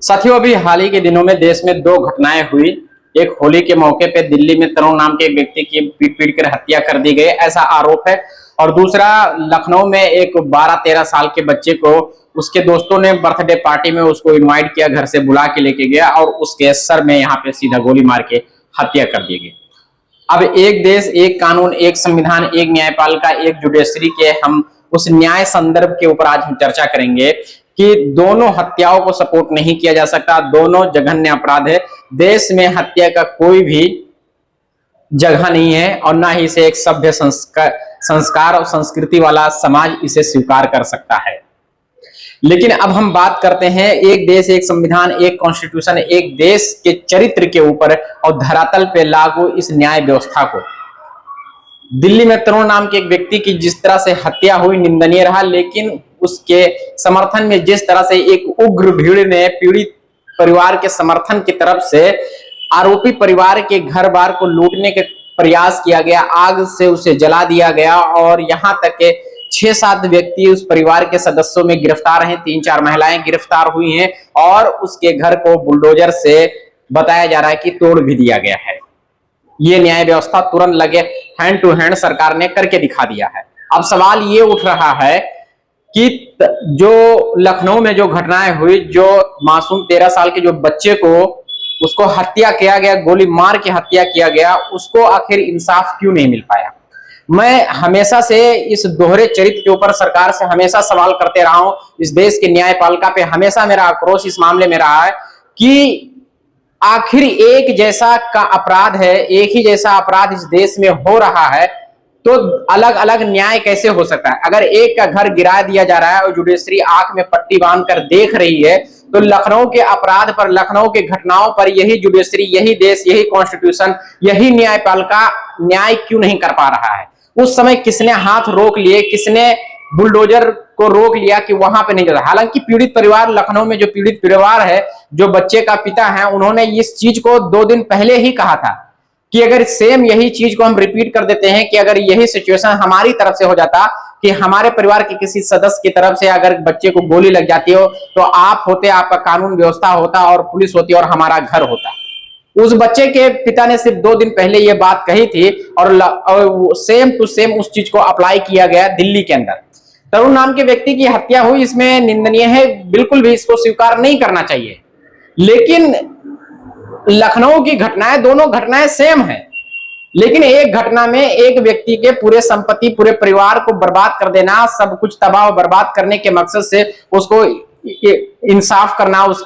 साथियों, अभी हाल ही के दिनों में देश में दो घटनाएं हुई। एक होली के मौके पे दिल्ली में तरुण नाम के एक व्यक्ति की पीट पीट कर हत्या कर दी गई, ऐसा आरोप है। और दूसरा, लखनऊ में एक 12-13 साल के बच्चे को उसके दोस्तों ने बर्थडे पार्टी में उसको इनवाइट किया, घर से बुला के लेके गया और उसके सर में यहाँ पे सीधा गोली मार के हत्या कर दी गई। अब एक देश, एक कानून, एक संविधान, एक न्यायपालिका, एक जुडिशरी के हम उस न्याय संदर्भ के ऊपर आज हम चर्चा करेंगे कि दोनों हत्याओं को सपोर्ट नहीं किया जा सकता। दोनों जघन्य अपराध है। देश में हत्या का कोई भी जगह नहीं है और ना ही इसे एक सभ्य संस्कार और संस्कृति वाला समाज इसे स्वीकार कर सकता है। लेकिन अब हम बात करते हैं एक देश, एक संविधान, एक कॉन्स्टिट्यूशन, एक देश के चरित्र के ऊपर और धरातल पे लागू इस न्याय व्यवस्था को। दिल्ली में तरुण नाम के एक व्यक्ति की जिस तरह से हत्या हुई निंदनीय रहा, लेकिन उसके समर्थन में जिस तरह से एक उग्र भीड़ ने पीड़ित परिवार के समर्थन की तरफ से आरोपी परिवार के घर बार को लूटने के प्रयास किया गया, आग से उसे जला दिया गया और यहां तक के 6-7 व्यक्ति उस परिवार के सदस्यों में गिरफ्तार हैं, 3-4 महिलाएं गिरफ्तार हुई हैं और उसके घर को बुलडोजर से बताया जा रहा है कि तोड़ भी दिया गया है। ये न्याय व्यवस्था तुरंत लगे हैंड टू हैंड सरकार ने करके दिखा दिया है। अब सवाल ये उठ रहा है कि जो लखनऊ में जो घटनाएं हुई, जो मासूम 13 साल के जो बच्चे को उसको हत्या किया गया, गोली मार के हत्या किया गया, उसको आखिर इंसाफ क्यों नहीं मिल पाया। मैं हमेशा से इस दोहरे चरित्र के ऊपर सरकार से हमेशा सवाल करते रहा हूं। इस देश के न्यायपालिका पे हमेशा मेरा आक्रोश इस मामले में रहा है कि आखिर एक जैसा का अपराध है, एक ही जैसा अपराध इस देश में हो रहा है तो अलग अलग न्याय कैसे हो सकता है। अगर एक का घर गिरा दिया जा रहा है और जुडिशरी आंख में पट्टी बांधकर देख रही है, तो लखनऊ के अपराध पर, लखनऊ के घटनाओं पर यही जुडिशरी, यही देश, यही कॉन्स्टिट्यूशन, यही न्यायपालिका न्याय क्यों नहीं कर पा रहा है। उस समय किसने हाथ रोक लिए, किसने बुलडोजर को रोक लिया कि वहां पे नहीं जाता। हालांकि पीड़ित परिवार, लखनऊ में जो पीड़ित परिवार है, जो बच्चे का पिता है, उन्होंने इस चीज को 2 दिन पहले ही कहा था कि अगर सेम यही चीज को हम रिपीट कर देते हैं कि अगर यही सिचुएशन हमारी तरफ से हो जाता कि हमारे परिवार के किसी सदस्य की तरफ से अगर बच्चे को गोली लग जाती हो तो आप होते, आपका कानून व्यवस्था होता और पुलिस होती और हमारा घर होता। उस बच्चे के पिता ने सिर्फ 2 दिन पहले यह बात कही थी और सेम टू सेम उस चीज को अप्लाई किया गया दिल्ली के अंदर। तरुण नाम के व्यक्ति की हत्या हुई, इसमें निंदनीय है, बिल्कुल भी इसको स्वीकार नहीं करना चाहिए। लेकिन लखनऊ की घटनाएं, दोनों घटनाएं सेम है, लेकिन एक घटना में एक व्यक्ति के पूरे संपत्ति, पूरे परिवार को बर्बाद कर देना, सब कुछ तबाह और बर्बाद करने के मकसद से उसको इंसाफ करना, उसको